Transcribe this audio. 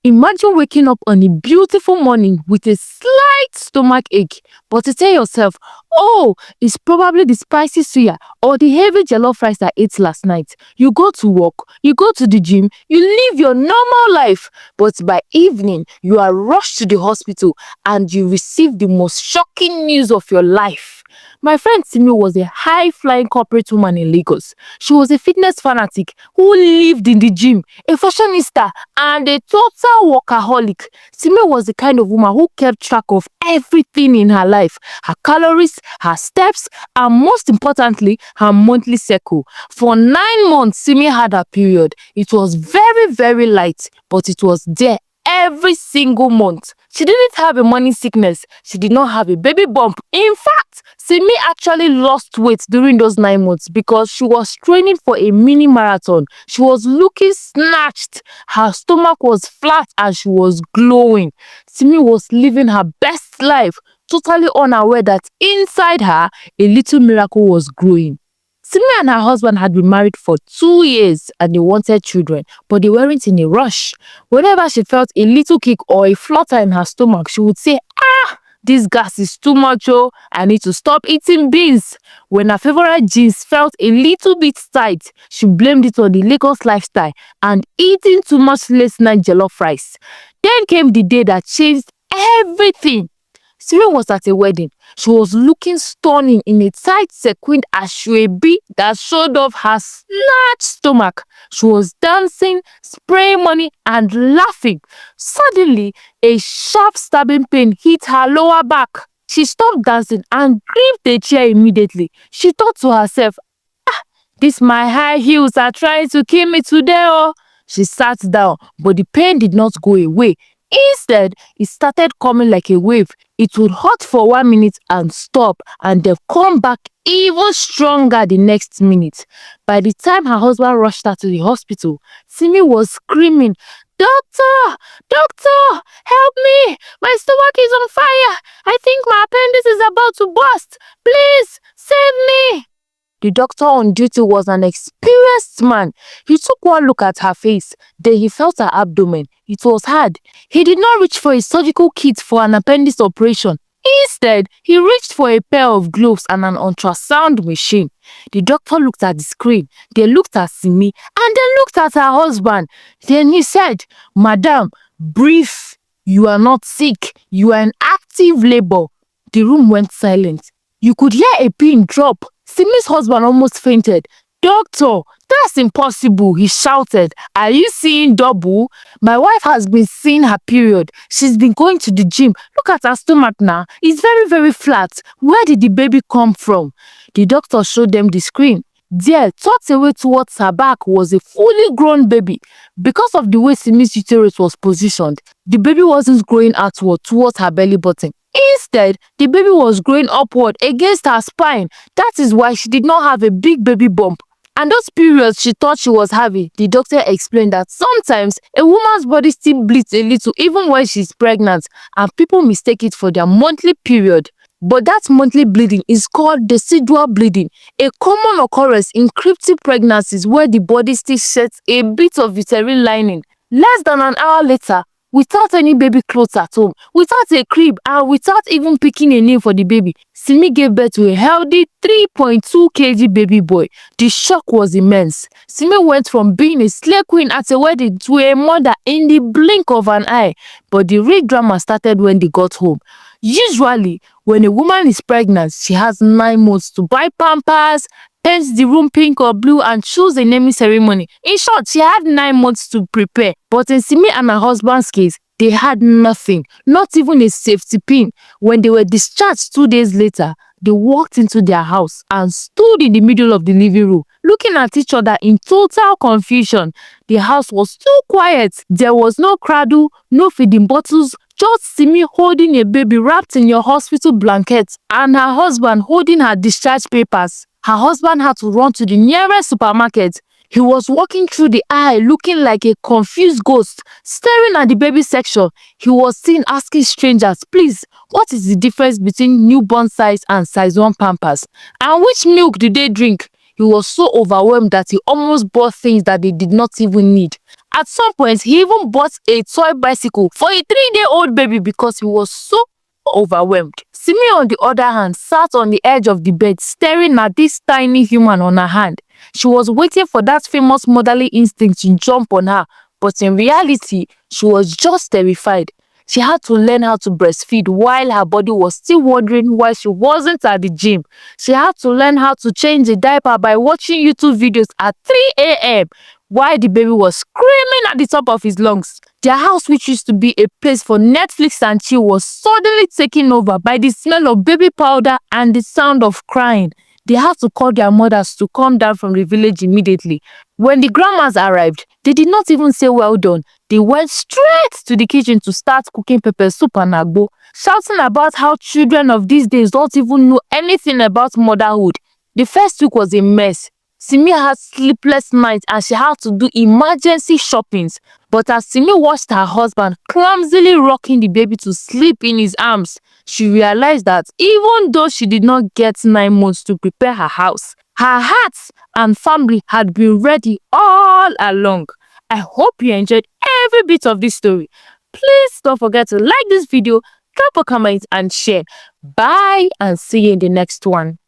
Imagine waking up on a beautiful morning with a slight stomach ache, but to tell yourself, oh, it's probably the spicy suya or the heavy jollof rice I ate last night. You go to work, you go to the gym, you live your normal life, but by evening, you are rushed to the hospital and you receive the most shocking news of your life. My friend Simi was a high-flying corporate woman in Lagos. She was a fitness fanatic who lived in the gym, a fashionista, and a total workaholic. Simi was the kind of woman who kept track of everything in her life: her calories, her steps, and most importantly, her monthly cycle. For 9 months, Simi had her period. It was very, very light, but it was there every single month. She didn't have a morning sickness. She did not have a baby bump. In fact, Simi actually lost weight during those 9 months because she was training for a mini marathon. She was looking snatched. Her stomach was flat and she was glowing. Simi was living her best life, totally unaware that inside her, a little miracle was growing. Simi and her husband had been married for 2 years and they wanted children, but they weren't in a rush. Whenever she felt a little kick or a flutter in her stomach, she would say, this gas is too much, oh, I need to stop eating beans. When her favorite jeans felt a little bit tight, she blamed it on the Lagos lifestyle and eating too much late night jollof rice. Then came the day that changed everything. Siri was at a wedding. She was looking stunning in a tight sequined aso-ebi that showed off her snatched stomach. She was dancing, spraying money, and laughing. Suddenly, a sharp stabbing pain hit her lower back. She stopped dancing and gripped a chair immediately. She thought to herself, these my high heels are trying to kill me today, oh. She sat down, but the pain did not go away. Instead, it started coming like a wave. It would hurt for 1 minute and stop, and then come back even stronger the next minute. By the time her husband rushed her to the hospital, Simi was screaming, Doctor! Doctor! Help me! My stomach is on fire! I think my appendix is about to burst! Please, save me! The doctor on duty was an experienced man. He took one look at her face. Then he felt her abdomen. It was hard. He did not reach for a surgical kit for an appendix operation. Instead, he reached for a pair of gloves and an ultrasound machine. The doctor looked at the screen. They looked at Simi and then looked at her husband. Then he said, Madam, breathe. You are not sick. You are in active labor. The room went silent. You could hear a pin drop. Simi's husband almost fainted. Doctor, that's impossible, he shouted. Are you seeing double? My wife has been seeing her period. She's been going to the gym. Look at her stomach now. It's very, very flat. Where did the baby come from? The doctor showed them the screen. There, tucked away towards her back, was a fully grown baby. Because of the way Simi's uterus was positioned, the baby wasn't growing outward towards her belly button. Instead, the baby was growing upward against her spine. That is why she did not have a big baby bump. And those periods she thought she was having, the doctor explained that sometimes a woman's body still bleeds a little even when she's pregnant, and people mistake it for their monthly period. But that monthly bleeding is called decidual bleeding, a common occurrence in cryptic pregnancies where the body still sheds a bit of uterine lining. Less than an hour later, without any baby clothes at home, without a crib, and without even picking a name for the baby, Simi gave birth to a healthy 3.2 kg baby boy. The shock was immense. Simi went from being a slay queen at a wedding to a mother in the blink of an eye. But the real drama started when they got home. Usually, when a woman is pregnant, she has 9 months to buy pampers, paint the room pink or blue, and choose a naming ceremony. In short, she had 9 months to prepare. But in Simi and her husband's case, they had nothing, not even a safety pin. When they were discharged 2 days later, they walked into their house and stood in the middle of the living room, looking at each other in total confusion. The house was too quiet. There was no cradle, no feeding bottles, just Simi holding a baby wrapped in your hospital blanket and her husband holding her discharge papers. Her husband had to run to the nearest supermarket. He was walking through the aisle looking like a confused ghost, staring at the baby section. He was seen asking strangers, please, what is the difference between newborn size and size 1 pampers? And which milk do they drink? He was so overwhelmed that he almost bought things that they did not even need. At some point, he even bought a toy bicycle for a 3-day-old baby because he was so overwhelmed. Simi, on the other hand, sat on the edge of the bed staring at this tiny human on her hand. She was waiting for that famous motherly instinct to jump on her, but in reality, she was just terrified. She had to learn how to breastfeed while her body was still wondering why she wasn't at the gym. She had to learn how to change a diaper by watching YouTube videos at 3 a.m. while the baby was screaming at the top of his lungs. Their house, which used to be a place for Netflix and chill, was suddenly taken over by the smell of baby powder and the sound of crying. They had to call their mothers to come down from the village immediately. When the grandmas arrived, they did not even say well done. They went straight to the kitchen to start cooking pepper soup and agbo, shouting about how children of these days don't even know anything about motherhood. The first week was a mess. Simi had sleepless nights and she had to do emergency shoppings. But as Simi watched her husband clumsily rocking the baby to sleep in his arms, she realized that even though she did not get 9 months to prepare her house, her heart and family had been ready all along. I hope you enjoyed every bit of this story. Please don't forget to like this video, drop a comment and share. Bye and see you in the next one.